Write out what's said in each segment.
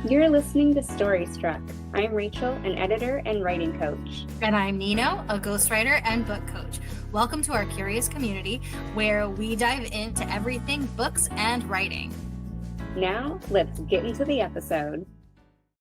You're listening to Story Struck. I'm Rachel, an editor and writing coach. And I'm Nino, a ghostwriter and book coach. Welcome to our curious community where we dive into everything books and writing. Now, let's get into the episode.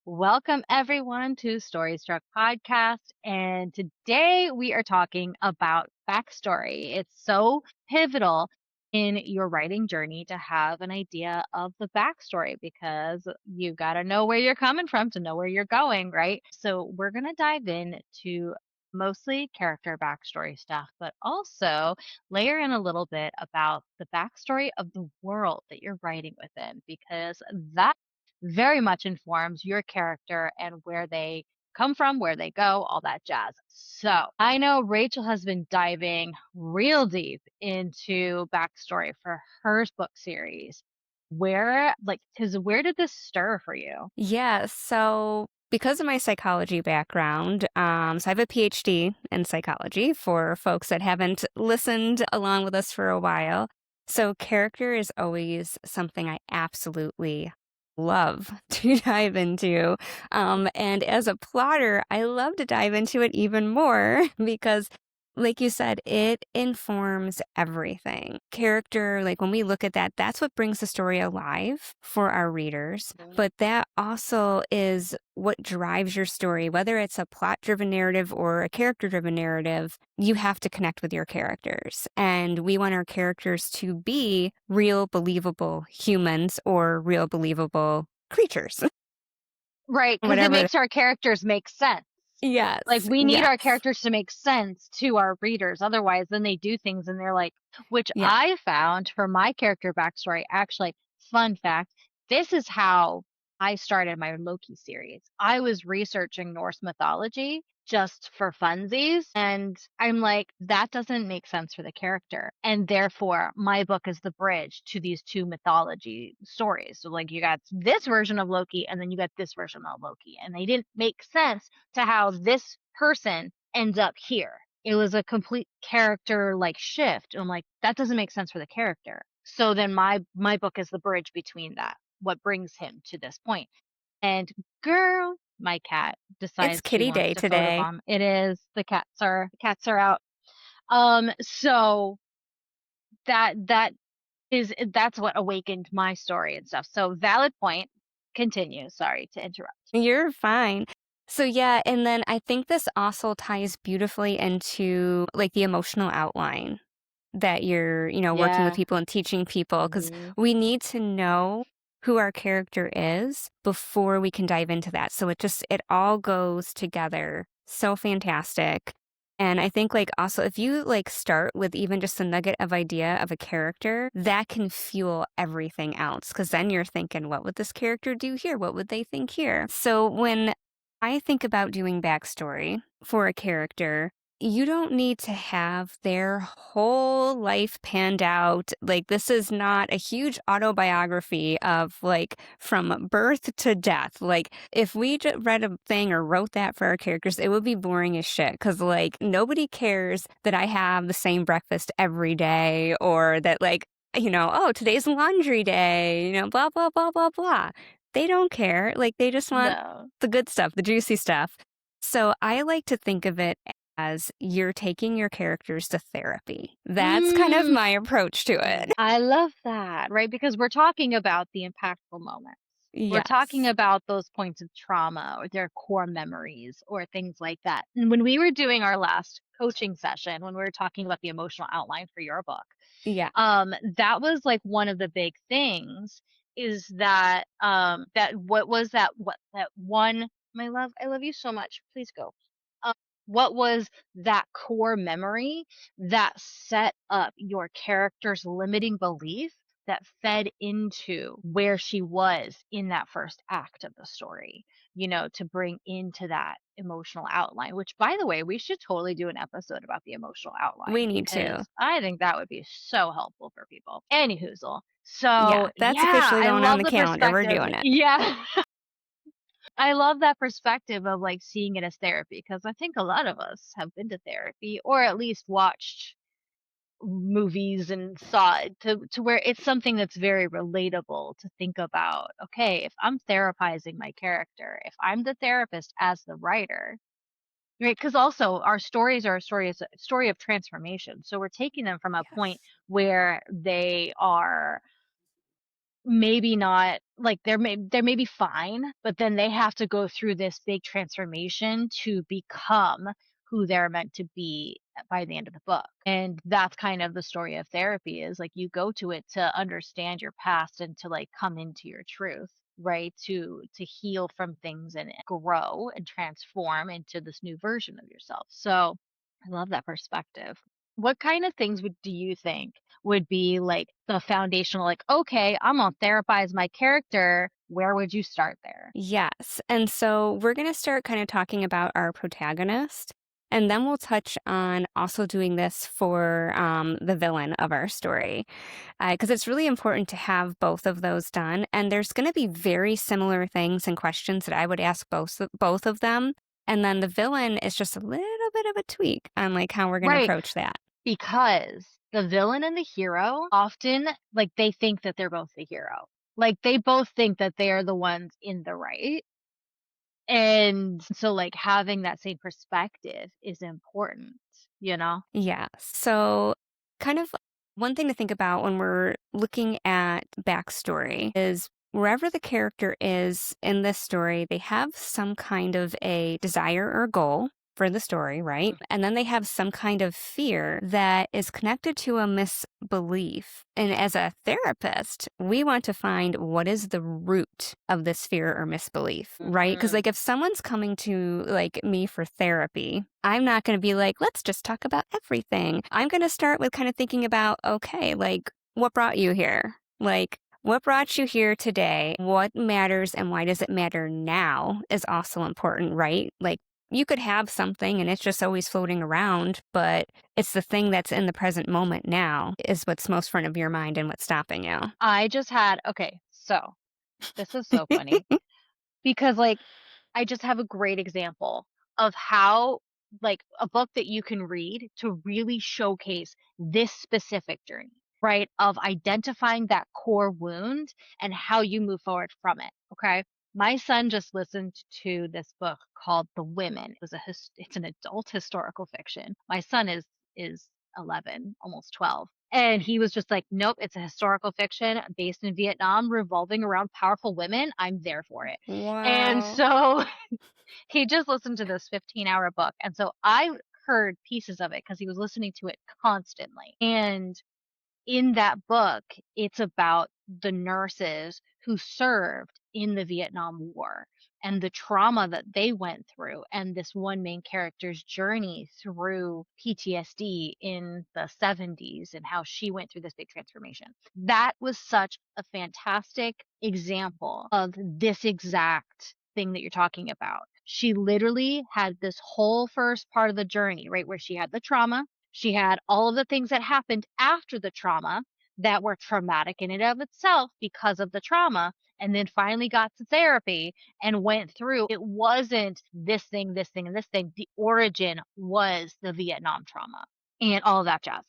Welcome, everyone, to Story Struck Podcast. And today we are talking about backstory. It's so pivotal in your writing journey to have an idea of the backstory because you got to know where you're coming from to know where you're going, right? So we're going to dive into mostly character backstory stuff, but also layer in a little bit about the backstory of the world that you're writing within because that very much informs your character and where they come from, where they go, all that jazz. So I know Rachel has been diving real deep into backstory for her book series. Where did this stir for you? Yeah, so because of my psychology background, so I have a PhD in psychology for folks that haven't listened along with us for a while. So character is always something I absolutely love to dive into. And as a plotter, I love to dive into it even more because like you said, it informs everything. Character, like when we look at that, that's what brings the story alive for our readers. But that also is what drives your story, whether it's a plot driven narrative or a character driven narrative. You have to connect with your characters. And we want our characters to be real, believable humans or real, believable creatures. Right, because it Whatever. makes our characters make sense. Yes. Like we need our yes. characters to make sense to our readers. Otherwise, then they do things and they're like, which Yeah. I found for my character backstory, actually, fun fact, this is how I started my Loki series. I was researching Norse mythology just for funsies. And I'm like, that doesn't make sense for the character. And therefore, my book is the bridge to these two mythology stories. So, like, you got this version of Loki, and then you got this version of Loki. And they didn't make sense to how this person ends up here. It was a complete character like shift. And I'm like, that doesn't make sense for the character. So then my book is the bridge between that, what brings him to this point. And girl, my cat decides she Kitty wants day to today. photobomb. It is the cats are out. So that's what awakened my story and stuff. So valid point. Continue. Sorry to interrupt. You're fine. So yeah, and then I think this also ties beautifully into like the emotional outline that you're, working with Yeah. people and teaching people because Mhm. we need to know who our character is before we can dive into that. So it all goes together. So fantastic. And I think like also if you like start with even just a nugget of idea of a character, that can fuel everything else. Cause then you're thinking, what would this character do here? What would they think here? So when I think about doing backstory for a character, you don't need to have their whole life panned out. Like, this is not a huge autobiography of like from birth to death. Like, if we read a thing or wrote that for our characters, it would be boring as shit. Cause like nobody cares that I have the same breakfast every day or that like, oh, today's laundry day, blah, blah, blah, blah, blah. They don't care. Like, they just want No. the good stuff, the juicy stuff. So I like to think of it as you're taking your characters to therapy. That's kind of my approach to it. I love that, right? Because we're talking about the impactful moments. We're talking Yes. about those points of trauma or their core memories or things like that. And when we were doing our last coaching session, when we were talking about the emotional outline for your book, Yeah. that was like one of the big things is that that one, my love, I love you so much. Please go. What was that core memory that set up your character's limiting belief that fed into where she was in that first act of the story, to bring into that emotional outline, which by the way, we should totally do an episode about the emotional We outline need to. because I think that would be so helpful for people. Any hoozle. Yeah. So That's yeah, officially I going on love the the calendar. We're perspective. doing it. Yeah. I love that perspective of like seeing it as therapy because I think a lot of us have been to therapy or at least watched movies and saw to where it's something that's very relatable to think about. Okay, if I'm therapizing my character, if I'm the therapist as the writer, right? Because also our stories are a story of transformation. So we're taking them from a point Yes. where they are maybe not like they may be fine, but then they have to go through this big transformation to become who they're meant to be by the end of the book. And that's kind of the story of therapy, is like you go to it to understand your past and to like come into your truth, right? To heal from things and grow and transform into this new version of yourself. So I love that perspective. What kind of things do you think would be like the foundational, like, okay, I'm gonna therapize my character. Where would you start there? Yes. And so we're going to start kind of talking about our protagonist. And then we'll touch on also doing this for the villain of our story. Because it's really important to have both of those done. And there's going to be very similar things and questions that I would ask both of them. And then the villain is just a little bit of a tweak on like how we're going to Right. approach that. Because the villain and the hero often, like, they think that they're both the hero. Like, they both think that they are the ones in the right. And so, like, having that same perspective is important, you know? Yeah. So, kind of one thing to think about when we're looking at backstory is wherever the character is in this story, they have some kind of a desire or goal for the story, right? And then they have some kind of fear that is connected to a misbelief. And as a therapist, we want to find what is the root of this fear or misbelief, right? Because, Mhm. like, if someone's coming to like me for therapy, I'm not going to be like, let's just talk about everything. I'm going to start with kind of thinking about, okay, like, what brought you here? Like, what brought you here today? What matters and why does it matter now is also important, right? Like, you could have something and it's just always floating around, but it's the thing that's in the present moment now is what's most front of your mind and what's stopping you. I just had, okay, so this is so funny. Because, like, I just have a great example of how, like, a book that you can read to really showcase this specific journey, right? Of identifying that core wound and how you move forward from it. Okay. My son just listened to this book called The Women. It's an adult historical fiction. My son is 11, almost 12. And he was just like, nope, it's a historical fiction based in Vietnam revolving around powerful women. I'm there for it. And Wow. so he just listened to this 15-hour book. And so I heard pieces of it because he was listening to it constantly. And in that book, it's about the nurses who served in the Vietnam War and the trauma that they went through, and this one main character's journey through PTSD in the 70s and how she went through this big transformation. That was such a fantastic example of this exact thing that you're talking about. She literally had this whole first part of the journey, right, where she had the trauma, she had all of the things that happened after the trauma that were traumatic in and of itself because of the trauma, and then finally got to therapy and went through. It wasn't this thing, and this thing. The origin was the Vietnam trauma and all of that jazz.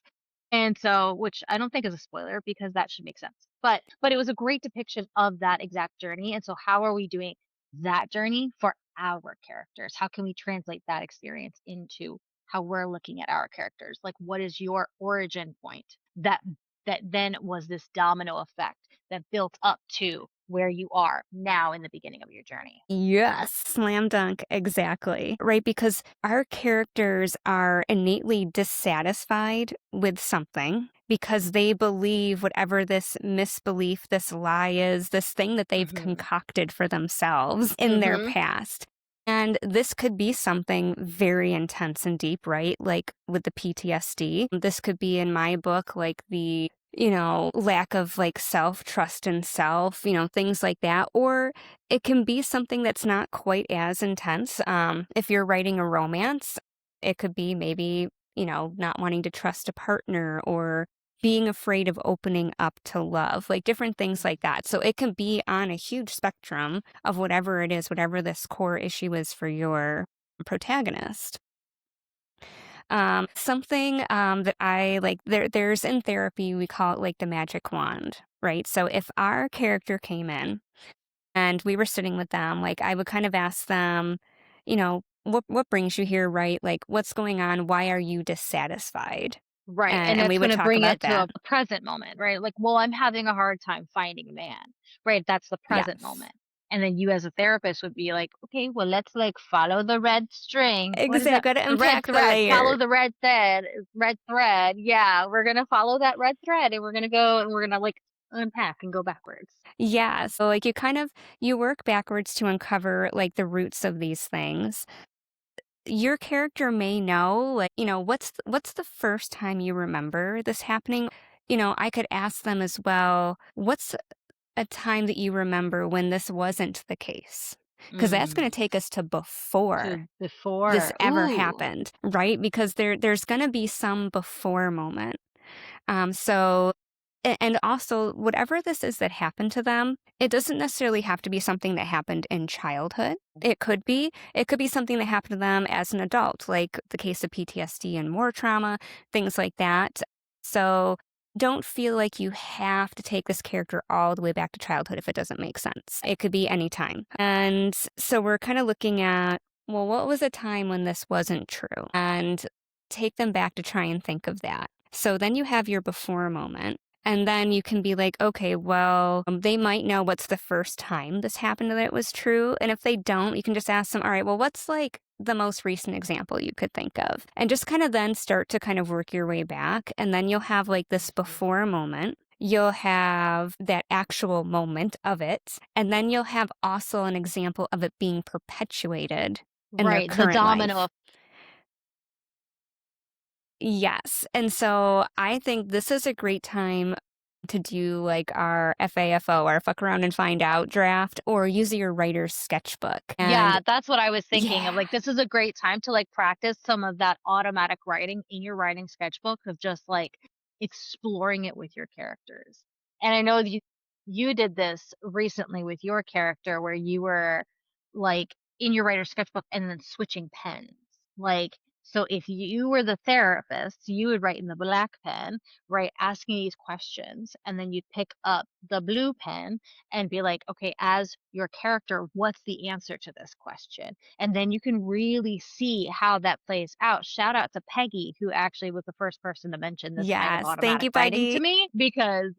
And so, which I don't think is a spoiler because that should make sense. But it was a great depiction of that exact journey. And so how are we doing that journey for our characters? How can we translate that experience into how we're looking at our characters? Like, what is your origin point that then was this domino effect that built up to where you are now in the beginning of your journey? Yes, slam dunk, exactly. Right? Because our characters are innately dissatisfied with something because they believe whatever this misbelief, this lie is, this thing that they've Mhm. concocted for themselves in their Mhm. past. And this could be something very intense and deep, right? Like with the PTSD. This could be in my book, like the lack of like self trust in self, things like that. Or it can be something that's not quite as intense. If you're writing a romance, it could be maybe, not wanting to trust a partner or being afraid of opening up to love, like different things like that. So it can be on a huge spectrum of whatever it is, whatever this core issue is for your protagonist. Something that I like, there's in therapy, we call it like the magic wand, right? So if our character came in and we were sitting with them, like I would kind of ask them, what brings you here, right? Like what's going on? Why are you dissatisfied? Right, And, and and we it's would gonna talk bring about it to that. a present moment, right? Like, "Well, I'm having a hard time finding a man." Right, that's the present Yes, moment. And then you as a therapist would be like, "Okay, well, let's, like, follow the red string." What is exactly. that? Got to The red unpack the thread. layer. Follow the red thread. Yeah, we're gonna follow that red thread, and we're gonna go and we're gonna, like, unpack and go backwards. Yeah. So like you work backwards to uncover like the roots of these things. Your character may know, like, what's the first time you remember this happening? I could ask them as well, what's a time that you remember when this wasn't the case? Because that's going Mm, to take us to before to this before. ever Ooh, happened, right? Because there's going to be some before moment. So and also whatever this is that happened to them, it doesn't necessarily have to be something that happened in childhood. It could be something that happened to them as an adult, like the case of PTSD and war trauma, things like that. So don't feel like you have to take this character all the way back to childhood if it doesn't make sense. It could be any time. And so we're kind of looking at, well, what was a time when this wasn't true? And take them back to try and think of that. So then you have your before moment. And then you can be like, okay, well, they might know what's the first time this happened that it was true. And if they don't, you can just ask them, all right, well, what's like the most recent example you could think of? And just kind of then start to kind of work your way back. And then you'll have like this before moment. You'll have that actual moment of it. And then you'll have also an example of it being perpetuated in their right, the current domino. life. Yes. And so I think this is a great time to do like our FAFO, our fuck around and find out draft, or use your writer's sketchbook. And Yeah, that's what I was thinking of, yeah, like, this is a great time to, like, practice some of that automatic writing in your writing sketchbook of just, like, exploring it with your characters. And I know you did this recently with your character where you were, like, in your writer's sketchbook and then switching pens. Like, so if you were the therapist, you would write in the black pen, right, asking these questions, and then you'd pick up the blue pen and be like, okay, as your character, what's the answer to this question? And then you can really see how that plays out. Shout out to Peggy, who actually was the first person to mention this kind of yes. Thank automatic you, writing to Peggy. me because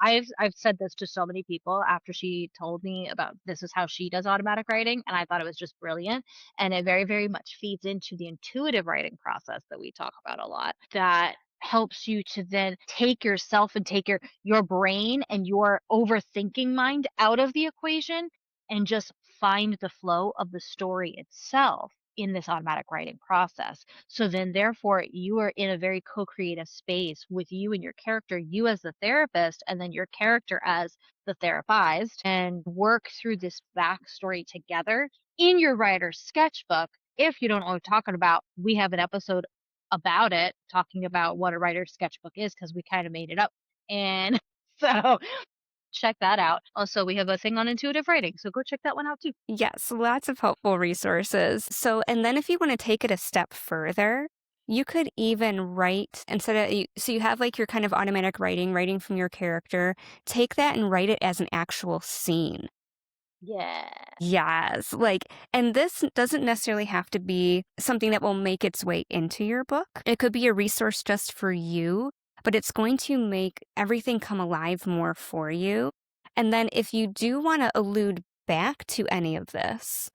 I've said this to so many people after she told me about this is how she does automatic writing, and I thought it was just brilliant. And it very, very much feeds into the intuitive writing process that we talk about a lot. That helps you to then take yourself and take your brain and your overthinking mind out of the equation and just find the flow of the story itself in this automatic writing process. So then, therefore, you are in a very co creative space with you and your character, you as the therapist, and then your character as the therapized, and work through this backstory together in your writer's sketchbook. If you don't know what we're talking about, we have an episode about it, talking about what a writer's sketchbook is, because we kind of made it up. And so check that out. Also, we have a thing on intuitive writing, so go check that one out too. Yes, lots of helpful resources. So, and then if you want to take it a step further, you could even write so you have like your kind of automatic writing from your character, take that and write it as an actual scene. Yeah. Yes, like, and this doesn't necessarily have to be something that will make its way into your book. It could be a resource just for you, but it's going to make everything come alive more for you. And then if you do want to allude back to any of this,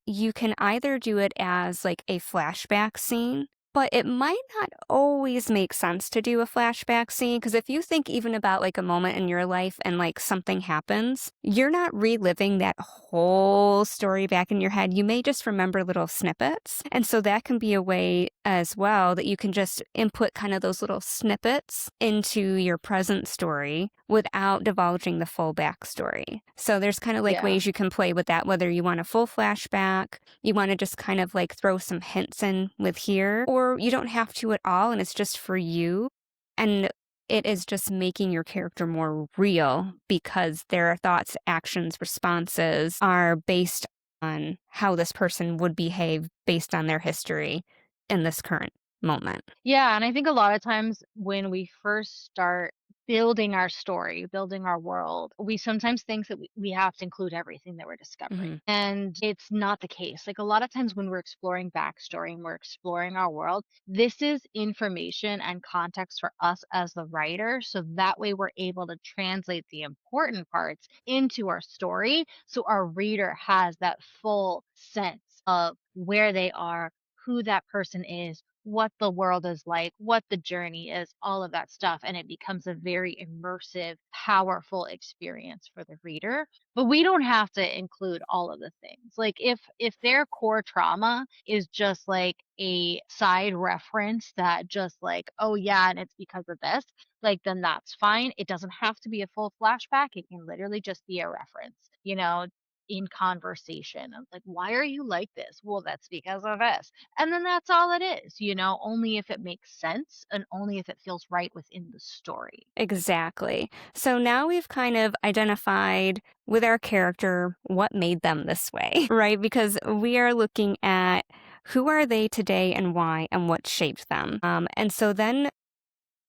you can either do it as like a flashback scene. But it might not always make sense to do a flashback scene because if you think even about like a moment in your life and like something happens, you're not reliving that whole story back in your head. You may just remember little snippets. And so that can be a way as well that you can just input kind of those little snippets into your present story without divulging the full backstory. So there's kind of like Yeah. ways you can play with that, whether you want a full flashback, you want to just kind of like throw some hints in with here, or you don't have to at all and it's just for you. And it is just making your character more real because their thoughts, actions, responses are based on how this person would behave based on their history. in this current moment. Yeah, and I think a lot of times when we first start building our story, building our world, we sometimes think that we have to include everything that we're discovering. Hmm. And it's not the case. Like a lot of times when we're exploring backstory and we're exploring our world, this is information and context for us as the writer. So that way we're able to translate the important parts into our story. So our reader has that full sense of where they are, who that person is, what the world is like, what the journey is, all of that stuff. And it becomes a very immersive, powerful experience for the reader. But we don't have to include all of the things. Like if their core trauma is just like a side reference that just like, oh yeah, and it's because of this, like then that's fine. It doesn't have to be a full flashback. It can literally just be a reference, in conversation of like, why are you like this? Well, that's because of this. And then that's all it is, only if it makes sense and only if it feels right within the story. Exactly. So now we've kind of identified with our character what made them this way, right? Because we are looking at who are they today and why and what shaped them. And so then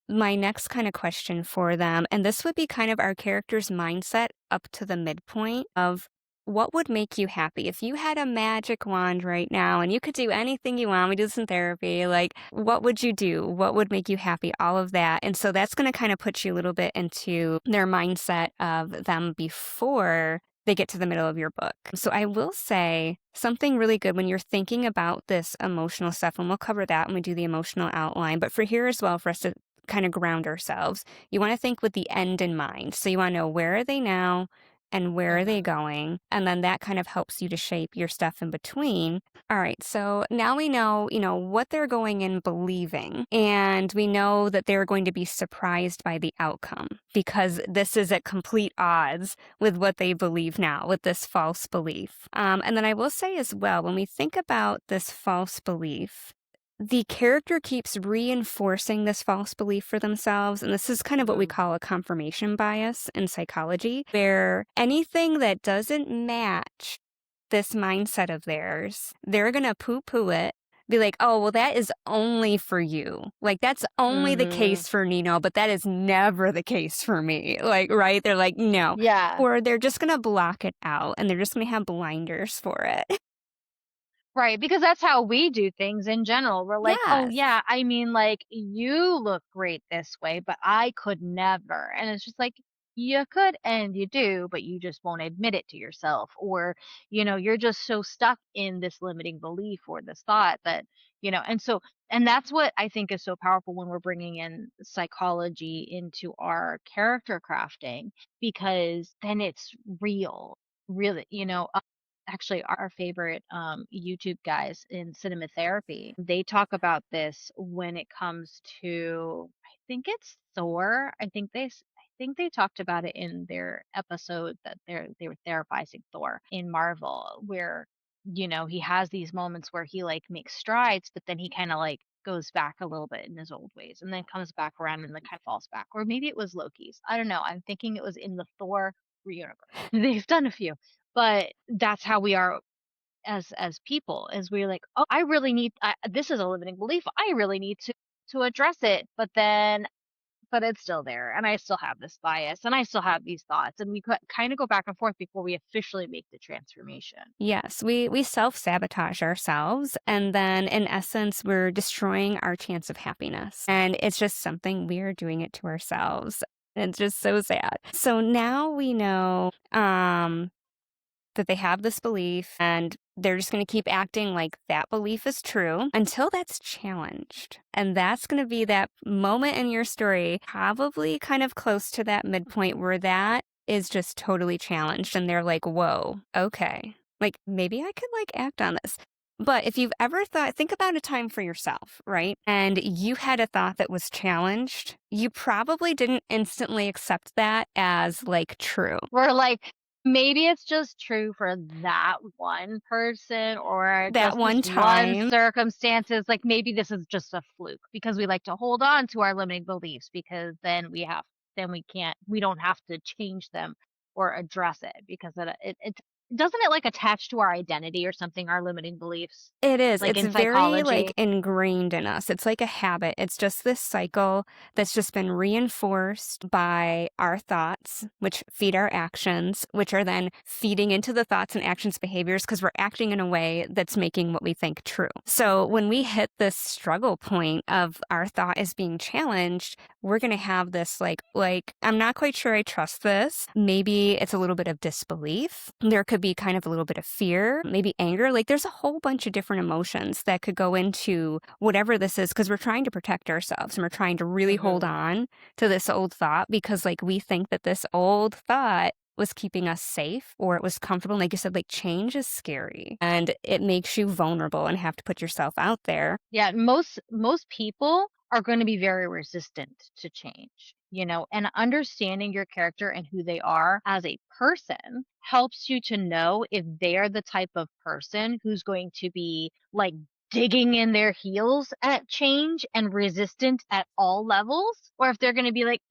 my next kind of question for them, and this would be kind of our character's mindset up to the midpoint of what would make you happy? If you had a magic wand right now and you could do anything you want, we do this in therapy, like what would you do? What would make you happy? All of that. And so that's going to kind of put you a little bit into their mindset of them before they get to the middle of your book. So I will say something really good when you're thinking about this emotional stuff, and we'll cover that when we do the emotional outline. But for here as well, for us to kind of ground ourselves, you want to think with the end in mind. So you want to know, where are they now and where are they Mhm. going? And then that kind of helps you to shape your stuff in between. All right, so now we know, what they're going in believing. And we know that they're going to be surprised by the outcome because this is at complete odds with what they believe now, with this false belief. And then I will say as well, when we think about this false belief, the character keeps reinforcing this false belief for themselves. And this is kind of what we Mhm. call a confirmation bias in psychology, where anything that doesn't match this mindset of theirs, they're going to poo poo it. Be like, oh, well, that is only for you. Like, that's only the Mhm. case for Nino, but that is never the case for me. Like, right? They're like, no. Yeah. Or they're just going to block it out and they're just going to have blinders for it. Right, because that's how we do things in general. We're like, "Oh, Yes. yeah, I mean, like, you look great this way, but I could never." And it's just like, you could and you do, but you just won't admit it to yourself. Or, you're just so stuck in this limiting belief or this thought that, and that's what I think is so powerful when we're bringing in psychology into our character crafting, because then it's real, really, actually our favorite YouTube guys in cinema therapy. They talk about this when it comes to, I think it's Thor. I think they talked about it in their episode that they were therapizing Thor in Marvel, where he has these moments where he like makes strides, but then he kind of like goes back a little bit in his old ways and then comes back around and then kind of falls back. Or maybe it was Loki's. I don't know. I'm thinking it was in the Thor universe. They've done a few, but that's how we are as people, is we're like, oh, I really need this is a limiting belief, I really need to address it, but it's still there and I still have this bias and I still have these thoughts, and we kind of go back and forth before we officially make the transformation. Yes, we self-sabotage ourselves, and then in essence, we're destroying our chance of happiness. And it's just something we're doing it to ourselves. It's just so sad. So now we know that they have this belief and they're just going to keep acting like that belief is true until that's challenged. And that's going to be that moment in your story, probably kind of close to that midpoint where that is just totally challenged. And they're like, whoa, okay. Like maybe I could like act on this. But if you've ever thought, think about a time for yourself, right? And you had a thought that was challenged, you probably didn't instantly accept that as like true. We're like, maybe it's just true for that one person or That just this one one time. circumstances. Like maybe this is just a fluke because we like to hold on to our limiting beliefs because then we don't have to change them or address it because it's doesn't it like attach to our identity or something, our limiting beliefs, It is. like It's in very, like, psychology? ingrained in us. It's like a habit. It's just this cycle that's just been reinforced by our thoughts, which feed our actions, which are then feeding into the thoughts and actions behaviors because we're acting in a way that's making what we think true. So when we hit this struggle point of our thought is being challenged, we're going to have this I'm not quite sure I trust this. Maybe it's a little bit of disbelief. There could be kind of a little bit of fear, maybe anger. Like there's a whole bunch of different emotions that could go into whatever this is because we're trying to protect ourselves and we're trying to really hold Hmm. on to this old thought because like we think that this old thought was keeping us safe or it was comfortable. Like you said, like change is scary and it makes you vulnerable and have to put yourself out there. Yeah, most people are going to be very resistant to change, and understanding your character and who they are as a person helps you to know if they're the type of person who's going to be like digging in their heels at change and resistant at all levels, or if they're going to be like,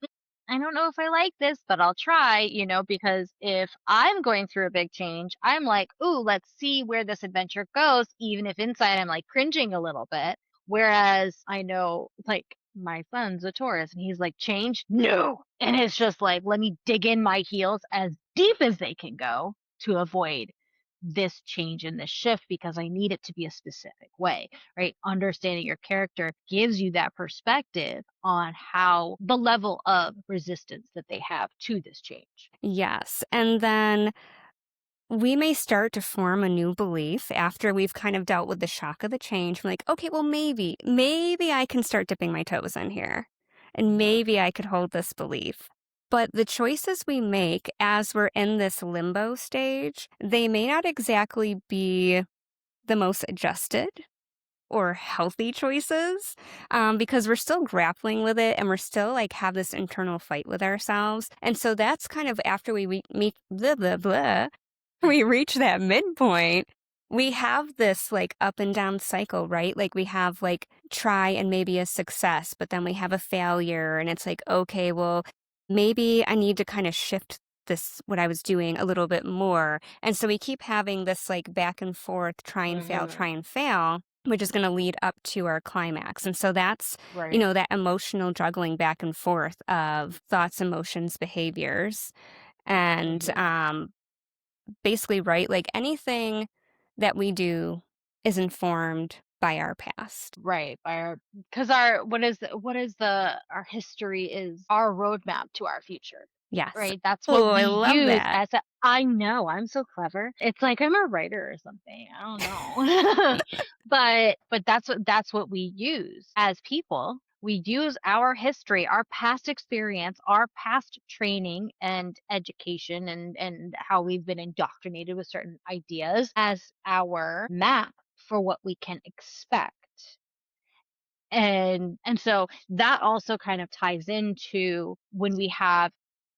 I don't know if I like this, but I'll try, because if I'm going through a big change, I'm like, ooh, let's see where this adventure goes, even if inside I'm like cringing a little bit. Whereas I know, like, my son's a Taurus and he's like, change? No. And it's just like, let me dig in my heels as deep as they can go to avoid this change and this shift because I need it to be a specific way, right? Understanding your character gives you that perspective on how the level of resistance that they have to this change. Yes. And then we may start to form a new belief after we've kind of dealt with the shock of the change. We're like, okay, well, maybe I can start dipping my toes in here and Mhm. maybe I could hold this belief. But the choices we make as we're in this limbo stage, they may not exactly be the most adjusted or healthy choices because we're still grappling with it and we're still like have this internal fight with ourselves. And so that's kind of after meet blah, blah, blah, we reach that midpoint, we have this like up and down cycle, right? Like we have like try and maybe a success, but then we have a failure and it's like, okay, well, maybe I need to kind of shift this what I was doing a little bit more. And so we keep having this like back and forth, try Mhm. and fail, which is going to lead up to our climax. And so that's, Right. that emotional juggling back and forth of thoughts, emotions, behaviors. And Mhm. basically, right? Like anything that we do is informed by our past. Right. By our because our what is the our history is our roadmap to our future. Yes. Right? That's what Oh, we I love use that. as a I know, I'm so clever. It's like I'm a writer or something. I don't know. But that's what we use as people. We use our history, our past experience, our past training and education and how we've been indoctrinated with certain ideas as our map for what we can expect. And so that also kind of ties into when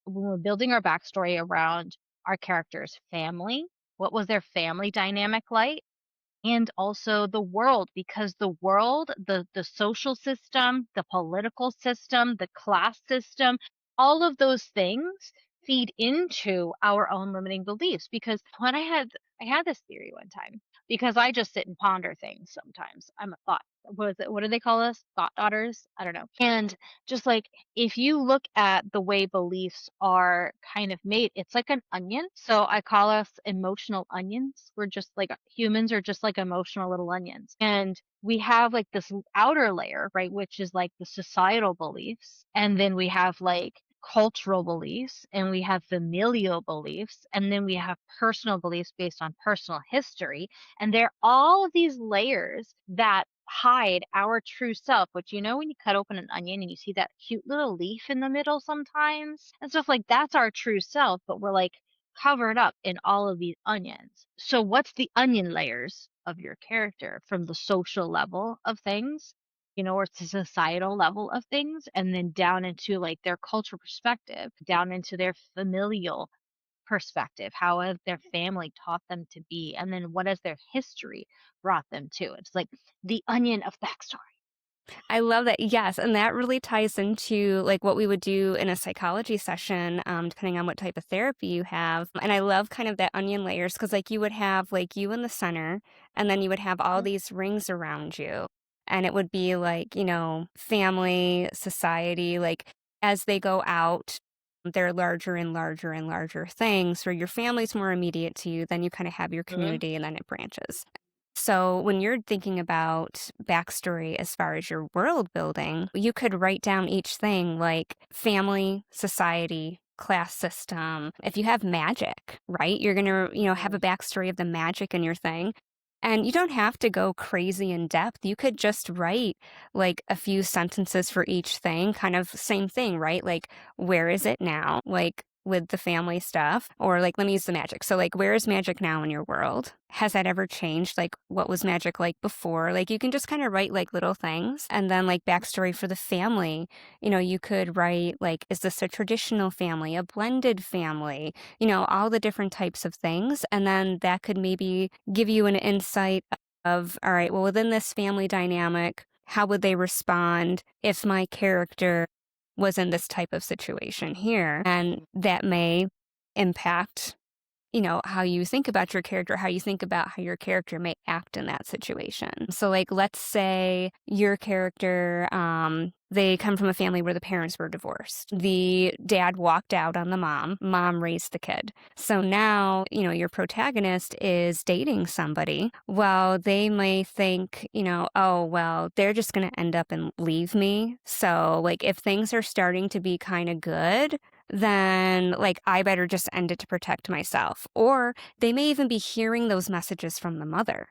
we're building our backstory around our character's family. What was their family dynamic like? And also the world, because the world, the social system, the political system, the class system, all of those things feed into our own limiting beliefs. Because I had this theory one time because I just sit and ponder things sometimes. I'm a thought. What is it? What do they call us? Thought daughters? I don't know. And just like if you look at the way beliefs are kind of made, it's like an onion. So I call us emotional onions. We're just like humans are just like emotional little onions. And we have like this outer layer, right, which is like the societal beliefs. And then we have like cultural beliefs and we have familial beliefs and then we have personal beliefs based on personal history, and they're all of these layers that hide our true self, which when you cut open an onion and you see that cute little leaf in the middle sometimes and stuff, like that's our true self, but we're like covered up in all of these onions. So what's the onion layers of your character from the social level of things, or to societal level of things, and then down into like their cultural perspective, down into their familial perspective. How has their family taught them to be? And then what has their history brought them to? It's like the onion of backstory. I love that. Yes, and that really ties into like what we would do in a psychology session, depending on what type of therapy you have. And I love kind of that onion layers because like you would have like you in the center, and then you would have all Mhm. these rings around you, and it would be like family, society, like as they go out. They're larger and larger and larger things where your family's more immediate to you. Then you kind of have your Mhm. community and then it branches. So, when you're thinking about backstory as far as your world building, you could write down each thing like family, society, class system. If you have magic, right? You're going to, have a Mhm. backstory of the magic in your thing. And you don't have to go crazy in depth. You could just write like a few sentences for each thing, kind of same thing, right? Like, where is it now? Like, with the family stuff, or like, let me use the magic. So, like, where is magic now in your world? Has that ever changed? Like, what was magic like before? Like, you can just kind of write like little things. And then, like, backstory for the family, you could write, like, is this a traditional family, a blended family, all the different types of things. And then that could maybe give you an insight of, all right, well, within this family dynamic, how would they respond if my character was in this type of situation here? And that may impact how you think about your character, how you think about how your character may act in that situation. So, like, let's say your character, they come from a family where the parents were divorced. The dad walked out on the mom raised the kid. So now, your protagonist is dating somebody. Well, they may think, oh, well, they're just going to end up and leave me. So, like, if things are starting to be kind of good, then like I better just end it to protect myself. Or they may even be hearing those messages from the mother.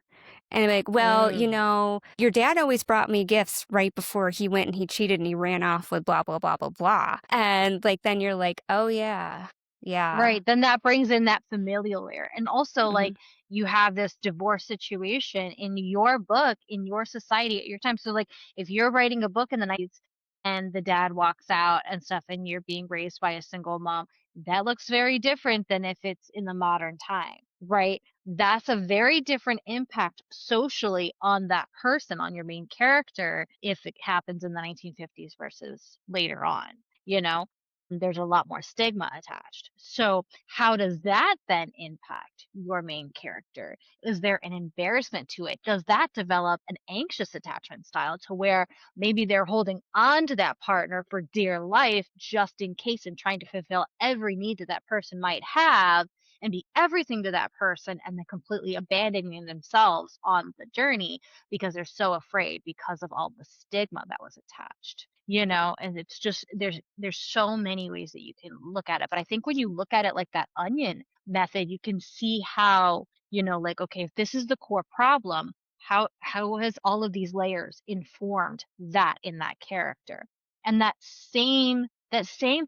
And like, well, Mm. your dad always brought me gifts right before he went and he cheated and he ran off with blah, blah, blah, blah, blah. And like, then you're like, oh, yeah, yeah. Right, then that brings in that familial layer, and also, Hmm. like, you have this divorce situation in your book, in your society, at your time, so, like, if you're writing a book in the 90s and the dad walks out and stuff and you're being raised by a single mom, that looks very different than if it's in the modern time, right? That's a very different impact socially on that person, on your main character, if it happens in the 1950s versus later on, you know? There's a lot more stigma attached. So, how does that then impact your main character? Is there an embarrassment to it? Does that develop an anxious attachment style to where maybe they're holding on to that partner for dear life just in case and trying to fulfill every need that that person might have and be everything to that person and then completely abandoning themselves on the journey because they're so afraid because of all the stigma that was attached, and it's just there's so many ways that you can look at it, but I think when you look at it like that onion method, you can see how, like, okay, if this is the core problem, how has all of these layers informed that in that character, and that same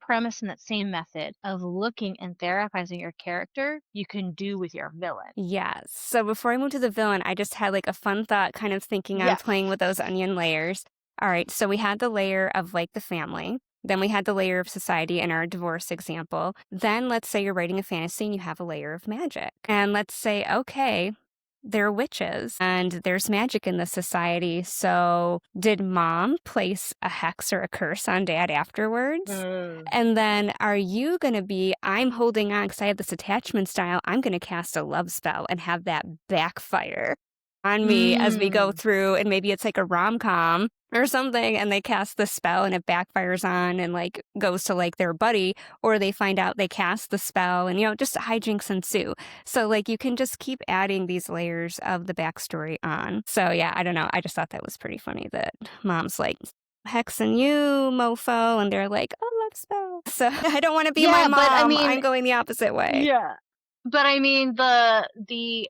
premise and that same method of looking and therapizing your character you can do with your villain. Yes. So before I move to the villain, I just had like a fun thought kind of thinking on Yes. playing with those onion layers. All right. So we had the layer of like the family. Then we had the layer of society in our divorce example. Then let's say you're writing a fantasy and you have a layer of magic. And let's say, okay, they're witches and there's magic in the society. So did mom place a hex or a curse on dad afterwards? Mm. And then are you going to be, I'm holding on because I have this attachment style. I'm going to cast a love spell and have that backfire on me as we go Mm. through. And maybe it's like a rom com or something. And they cast the spell and it backfires on and like goes to like their buddy. Or they find out they cast the spell and, just hijinks ensue. So like you can just keep adding these layers of the backstory on. So yeah, I don't know. I just thought that was pretty funny that mom's like, hexing you, mofo. And they're like, oh, love spell. So I don't want to be my Yeah, but I mom. mean, I'm going the opposite way. yeah. But I mean the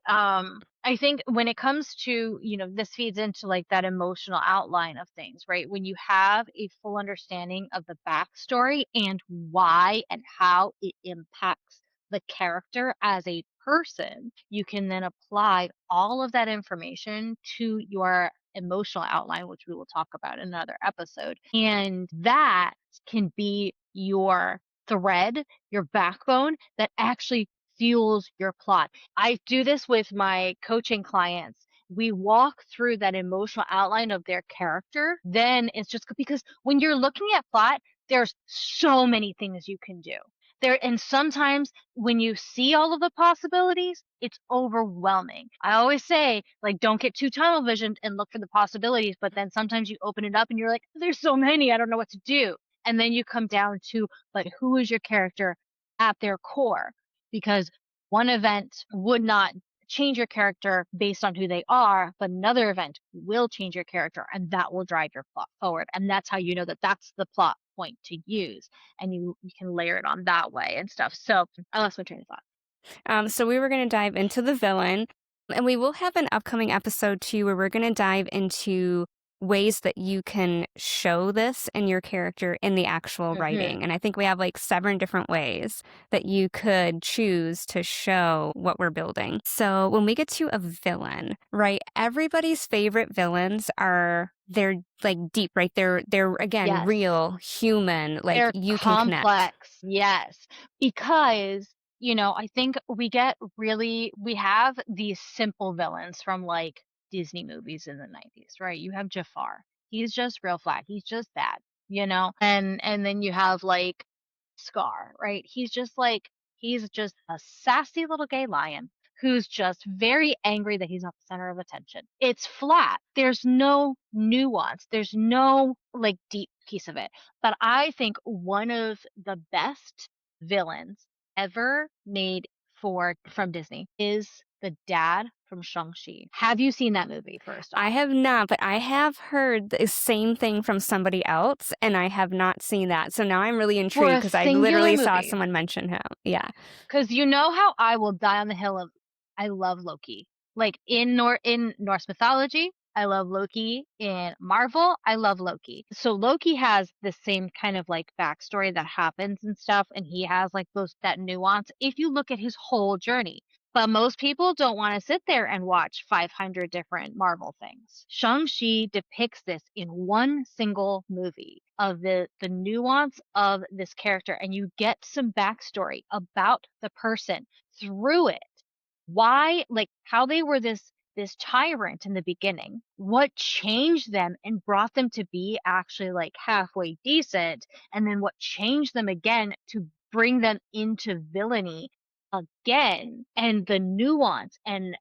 I think when it comes to, this feeds into like that emotional outline of things, right? When you have a full understanding of the backstory and why and how it impacts the character as a person, you can then apply all of that information to your emotional outline, which we will talk about in another episode. And that can be your thread, your backbone that actually fuels your plot. I do this with my coaching clients we walk through that emotional outline of their character, then it's just because when you're looking at plot, there's so many things you can do. And sometimes when you see all of the possibilities, it's overwhelming. I always say, like, don't get too tunnel visioned and look for the possibilities, but then sometimes you open it up and you're like, there's so many, I don't know what to do. And then you come down to, but who is your character at their core? Because one event would not change your character based on who they are, but another event will change your character and that will drive your plot forward. And that's how you know that that's the plot point to use, and you can layer it on that way and stuff. So I lost my train of thought. So we were going to dive into the villain, and we will have an upcoming episode too where we're going to dive into ways that you can show this in your character in the actual writing. And I think we have like 7 different ways that you could choose to show what we're building. So when we get to a villain, right? Everybody's favorite villains are they're like deep, right? They're again Yes. real, human, like They're you can connect. complex, yes, because I think we have these simple villains from like Disney movies in the 90s, right? You have Jafar. He's just real flat. He's just bad. And then you have like Scar, right? He's just a sassy little gay lion who's just very angry that he's not the center of attention. It's flat. There's no nuance. There's no like deep piece of it. But I think one of the best villains ever made from Disney is the dad from Shang-Chi. Have you seen that movie first I off? have not, but I have heard the same thing from somebody else, and I have not seen that. So now I'm really For intrigued a because I singular literally saw movie. someone mention him. Yeah. Because you know how I will die on the hill of I love Loki. Like in Norse mythology, I love Loki. In Marvel, I love Loki. So Loki has the same kind of like backstory that happens and stuff, and he has like that nuance if you look at his whole journey. But most people don't want to sit there and watch 500 different Marvel things. Shang-Chi depicts this in one single movie of the nuance of this character, and you get some backstory about the person through it. Why, like how they were this tyrant in the beginning, what changed them and brought them to be actually like halfway decent, and then what changed them again to bring them into villainy again, and the nuance and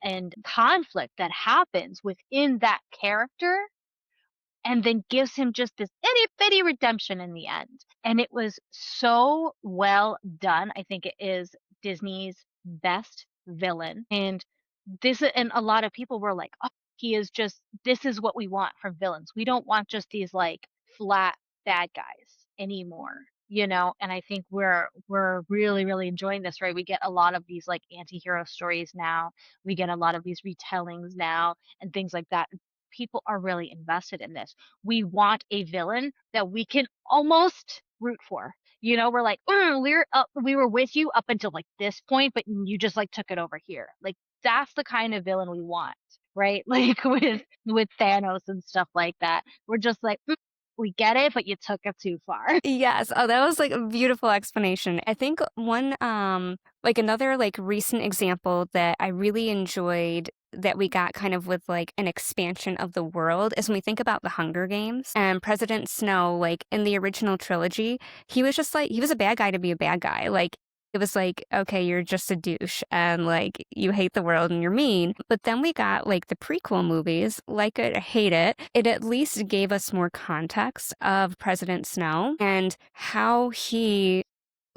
conflict that happens within that character, and then gives him just this itty bitty redemption in the end. And it was so well done. I think it is Disney's best villain. And a lot of people were like, oh, this is what we want from villains. We don't want just these like flat bad guys anymore. And I think we're really, really enjoying this, right? We get a lot of these like anti-hero stories now. We get a lot of these retellings now and things like that. People are really invested in this. We want a villain that we can almost root for. We're like, we were with you up until like this point, but you just like took it over here. Like that's the kind of villain we want, right? Like with Thanos and stuff like that. We're just like, we get it, but you took it too far. Yes. Oh, that was like a beautiful explanation. I think one, like another like recent example that I really enjoyed that we got kind of with like an expansion of the world is when we think about the Hunger Games and President Snow, like in the original trilogy, he was just like, he was a bad guy to be a bad guy. Like, it was like, okay, you're just a douche and like you hate the world and you're mean. But then we got like the prequel movies, like it or hate it. It at least gave us more context of President Snow and how he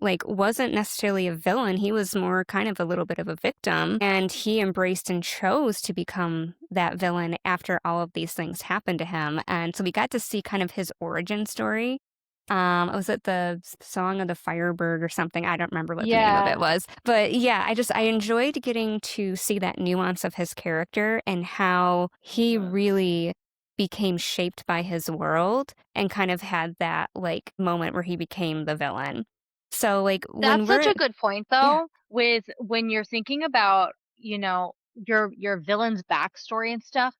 like wasn't necessarily a villain. He was more kind of a little bit of a victim, and he embraced and chose to become that villain after all of these things happened to him. And so we got to see kind of his origin story. Was it the Song of the Firebird or something? I don't remember what the name of it Yeah. was. But yeah, I enjoyed getting to see that nuance of his character and how he really became shaped by his world and kind of had that like moment where he became the villain. So like when That's such we're a good point yeah, though, with when you're thinking about, your villain's backstory and stuff.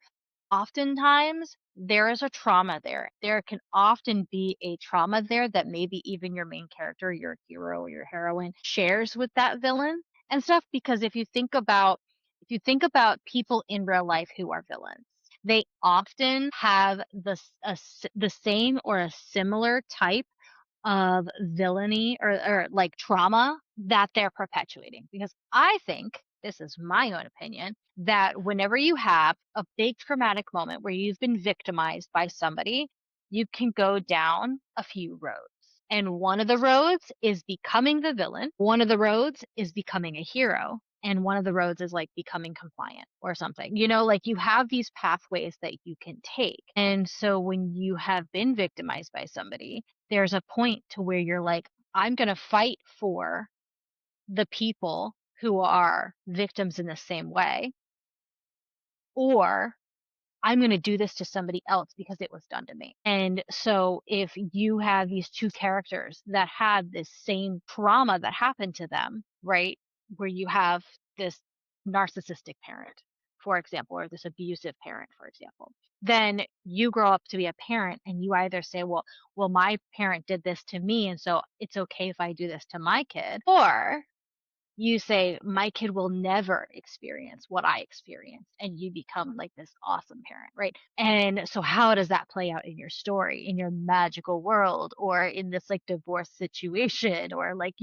Oftentimes there is a trauma there. There can often be a trauma there that maybe even your main character, your hero or your heroine, shares with that villain and stuff. Because if you if you think about people in real life who are villains, they often have the same or a similar type of villainy or like trauma that they're perpetuating. Because I think, this is my own opinion, that whenever you have a big traumatic moment where you've been victimized by somebody, you can go down a few roads. And one of the roads is becoming the villain, one of the roads is becoming a hero, and one of the roads is like becoming compliant or something. Like you have these pathways that you can take. And so when you have been victimized by somebody, there's a point to where you're like, I'm going to fight for the people who are victims in the same way, or I'm going to do this to somebody else because it was done to me. And so if you have these two characters that had this same trauma that happened to them, right, where you have this narcissistic parent, for example, or this abusive parent, for example, then you grow up to be a parent and you either say, well, my parent did this to me, and so it's okay if I do this to my kid, or you say, my kid will never experience what I experienced, and you become like this awesome parent, right? And so how does that play out in your story, in your magical world, or in this like divorce situation, or like,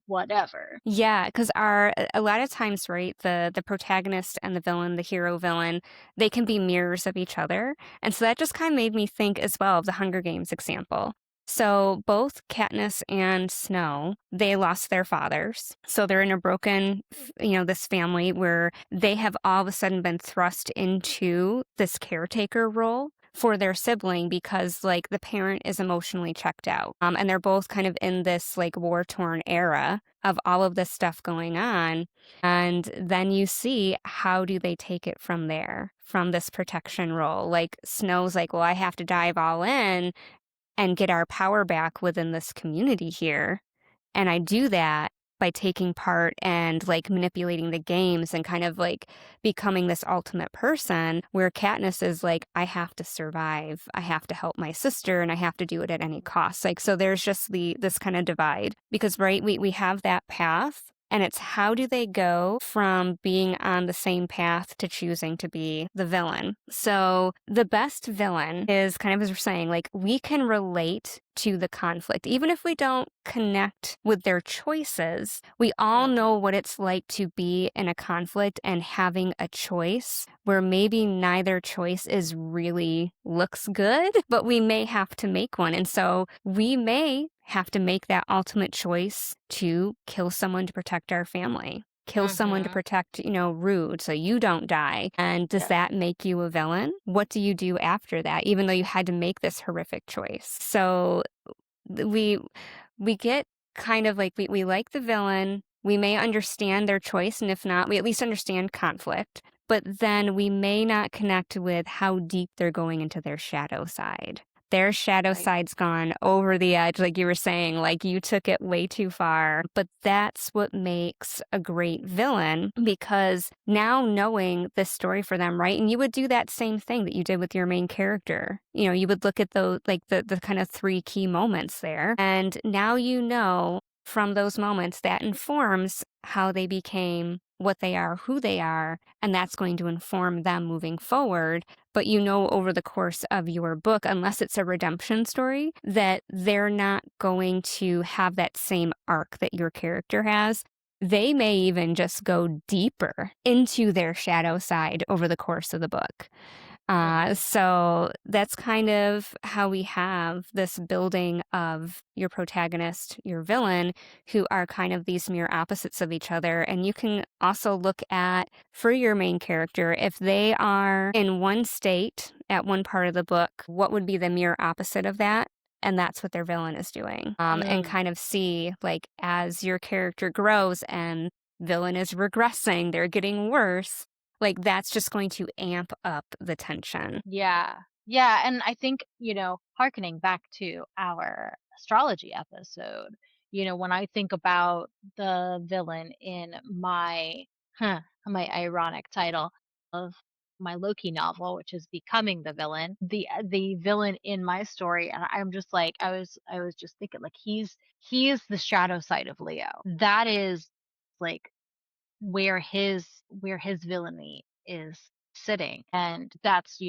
whatever? Yeah, because a lot of times, right, the protagonist and the villain, the hero villain, they can be mirrors of each other. And so that just kind of made me think as well of the Hunger Games example. So both Katniss and Snow, they lost their fathers. So they're in a broken, this family where they have all of a sudden been thrust into this caretaker role for their sibling because like the parent is emotionally checked out. And they're both kind of in this like war-torn era of all of this stuff going on. And then you see how do they take it from there, from this protection role. Like Snow's like, well, I have to dive all in and get our power back within this community here. And I do that by taking part and like manipulating the games and kind of like becoming this ultimate person, where Katniss is like, I have to survive. I have to help my sister and I have to do it at any cost. Like, so there's just this kind of divide because, right, we have that path. And it's how do they go from being on the same path to choosing to be the villain? So the best villain is kind of, as we're saying, like we can relate to the conflict. Even if we don't connect with their choices, we all know what it's like to be in a conflict and having a choice where maybe neither choice is really looks good, but we may have to make one. And so we may have to make that ultimate choice to kill someone to protect our family. Kill someone to protect, Rude, so you don't die. And does that make you a villain? What do you do after that, even though you had to make this horrific choice? So we get kind of like we like the villain. We may understand their choice, and if not, we at least understand conflict. But then we may not connect with how deep they're going into their shadow side. Their shadow side's gone over the edge, like you were saying, like you took it way too far. But that's what makes a great villain, because now knowing this story for them, right? And you would do that same thing that you did with your main character. You would look at those, like the kind of 3 key moments there. And now from those moments that informs how they became what they are, who they are, and that's going to inform them moving forward. But over the course of your book, unless it's a redemption story, that they're not going to have that same arc that your character has. They may even just go deeper into their shadow side over the course of the book. So that's kind of how we have this building of your protagonist, your villain, who are kind of these mirror opposites of each other. And you can also look at, for your main character, if they are in one state at one part of the book, what would be the mirror opposite of that? And that's what their villain is doing. And kind of see, like, as your character grows and villain is regressing, they're getting worse, like that's just going to amp up the tension. Yeah. Yeah. And I think, hearkening back to our astrology episode, when I think about the villain in my ironic title of my Loki novel, which is Becoming the Villain, the villain in my story, and I'm just like, I was just thinking like he is the shadow side of Leo. That is like where his villainy is sitting. And that's,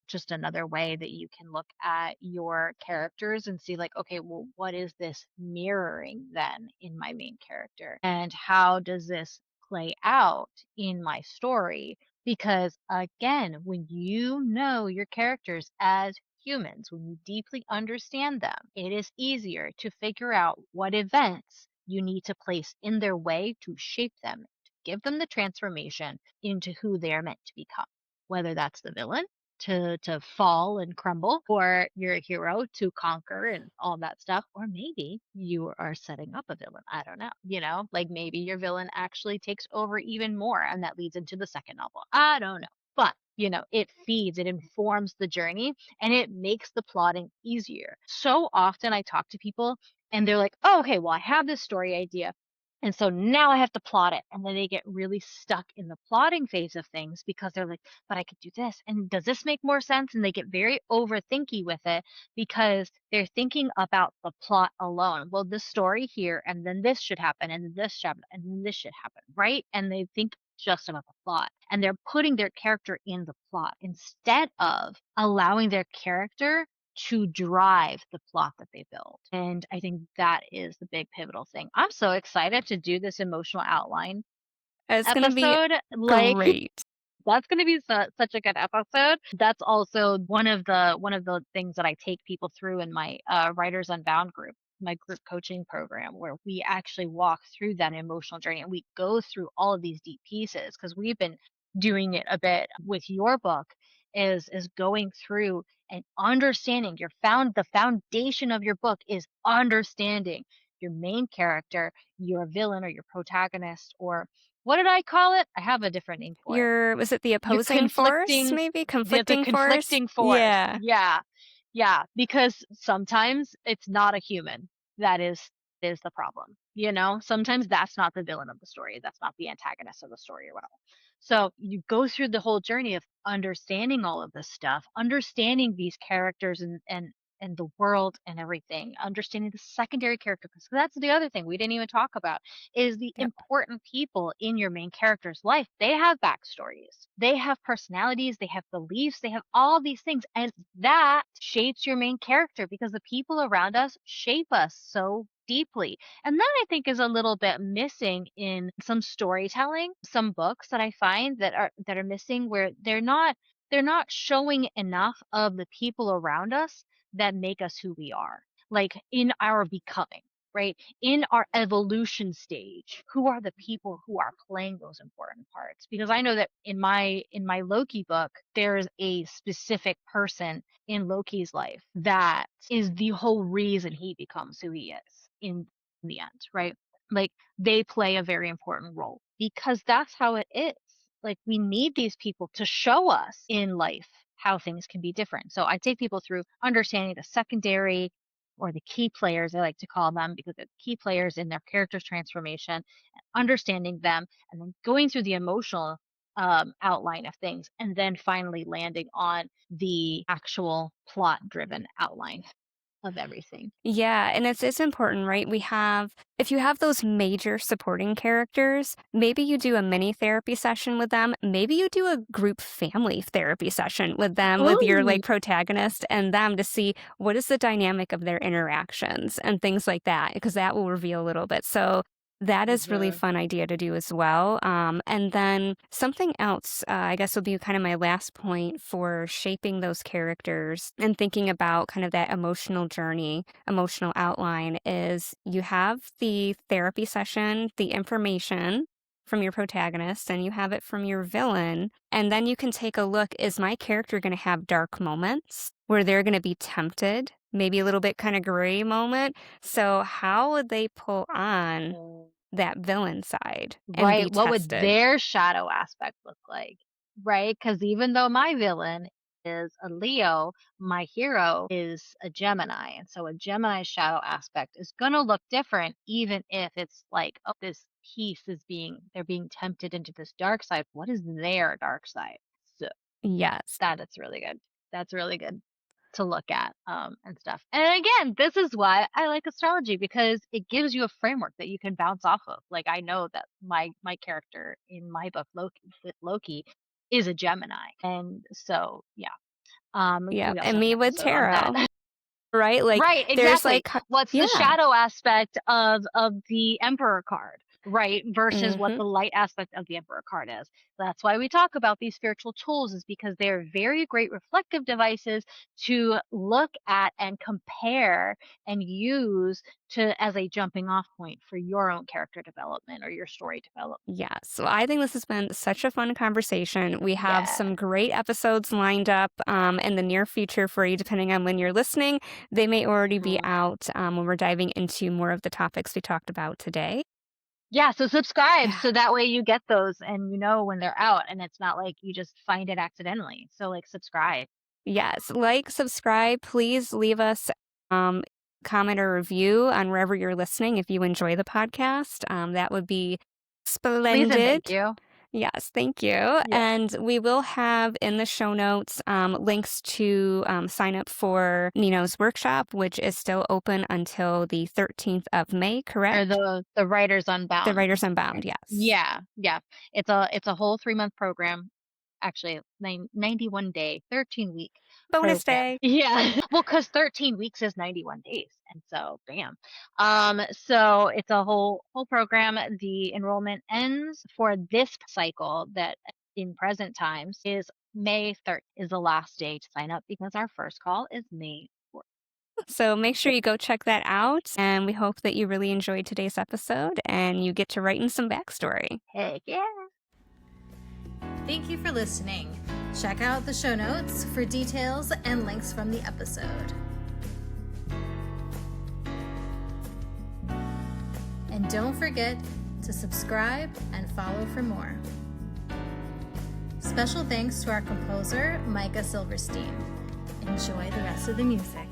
just another way that you can look at your characters and see, like, okay, well, what is this mirroring then in my main character? And how does this play out in my story? Because again, when you know your characters as humans, when you deeply understand them, it is easier to figure out what events you need to place in their way to shape them, to give them the transformation into who they are meant to become. Whether that's the villain to fall and crumble, or your hero to conquer and all that stuff, or maybe you are setting up a villain. I don't know. Like maybe your villain actually takes over even more, and that leads into the second novel. I don't know. But it feeds, it informs the journey, and it makes the plotting easier. So often I talk to people and they're like, oh, okay, well, I have this story idea. And so now I have to plot it. And then they get really stuck in the plotting phase of things because they're like, but I could do this. And does this make more sense? And they get very overthinky with it because they're thinking about the plot alone. Well, this story here, and then this should happen, and then this should happen, and then this should happen, right? And they think just about the plot. And they're putting their character in the plot instead of allowing their character to drive the plot that they build. And I think that is the big pivotal thing. I'm so excited to do this emotional outline It's going to be episode. Like, great. that's going to be such a good episode. That's also one of the things that I take people through in my Writers Unbound group, my group coaching program, where we actually walk through that emotional journey and we go through all of these deep pieces, because we've been doing it a bit with your book, is going through and understanding the foundation of your book is understanding your main character, your villain or your protagonist, or what did I call it? I have a different name for it. Was it the Your opposing force, conflicting maybe? the Conflicting force? conflicting force. Yeah. Yeah. Yeah, because sometimes it's not a human that is the problem. Sometimes that's not the villain of the story. That's not the antagonist of the story or whatever. So you go through the whole journey of understanding all of this stuff, understanding these characters and the world and everything, understanding the secondary characters. Because that's the other thing we didn't even talk about is the Yep. important people in your main character's life. They have backstories, they have personalities, they have beliefs, they have all these things. And that shapes your main character because the people around us shape us so deeply. And that I think is a little bit missing in some storytelling, some books that I find that are missing, where they're not showing enough of the people around us that make us who we are, like in our becoming, right? In our evolution stage, who are the people who are playing those important parts? Because I know that in my Loki book, there's a specific person in Loki's life that is the whole reason he becomes who he is in the end, right? Like they play a very important role because that's how it is. Like we need these people to show us in life how things can be different. So I take people through understanding the secondary or the key players, I like to call them, because they're key players in their character's transformation, understanding them, and then going through the emotional outline of things, and then finally landing on the actual plot driven outline of everything. Yeah, and it's important, right? If you have those major supporting characters, maybe you do a mini therapy session with them. Maybe you do a group family therapy session with them, with your Ooh, like protagonist and them, to see what is the dynamic of their interactions and things like that, because that will reveal a little bit. So that is really mhm. fun idea to do as well. And then something else, I guess, will be kind of my last point for shaping those characters and thinking about kind of that emotional journey, emotional outline, is you have the therapy session, the information from your protagonist, and you have it from your villain. And then you can take a look, is my character going to have dark moments where they're going to be tempted? Maybe a little bit kind of gray moment. So, how would they pull on that villain side and Right. be What would tested? their shadow aspect look like? Right? Because even though my villain is a Leo, my hero is a Gemini. And so a Gemini shadow aspect is going to look different, even if it's like, oh, this they're being tempted into this dark side. What is their dark side? So Yes. that's really good. That's really good. to look at and stuff. And again, this is why I like astrology, because it gives you a framework that you can bounce off of. Like, I know that my character in my book, Loki is a Gemini. And so, yeah. Yeah. We also And have an me with episode on that. tarot, right? Like Right, there's exactly. like, What's the yeah. shadow aspect of the Emperor card, right? Versus what Hmm. the light aspect of the Emperor card is. That's why we talk about these spiritual tools, is because they're very great reflective devices to look at and compare and use to as a jumping off point for your own character development or your story development. Yeah. So I think this has been such a fun conversation. We have Yeah. some great episodes lined up in the near future for you, depending on when you're listening. They may already be Mhm. out when we're diving into more of the topics we talked about today. Yeah, so subscribe Yeah. so that way you get those and you know when they're out, and it's not like you just find it accidentally. So like subscribe. Yes. Like, subscribe. Please leave us comment or review on wherever you're listening if you enjoy the podcast. That would be Please and thank splendid. you. Yes, thank you. Yeah. And we will have in the show notes links to sign up for Nino's workshop, which is still open until the 13th of May, Or correct? the Writers The Unbound. Writers Unbound, yes. Yeah, yeah. It's a whole 3-month program. Actually, 91 day, 13-week Bonus program. day. Yeah. Well, because 13 weeks is 91 days. And so bam. So it's a whole program. The enrollment ends for this cycle that in present times is May 3rd is the last day to sign up, because our first call is May 4th. So make sure you go check that out. And we hope that you really enjoyed today's episode and you get to write in some backstory. Heck yeah. Thank you for listening. Check out the show notes for details and links from the episode. And don't forget to subscribe and follow for more. Special thanks to our composer, Micah Silverstein. Enjoy the rest of the music.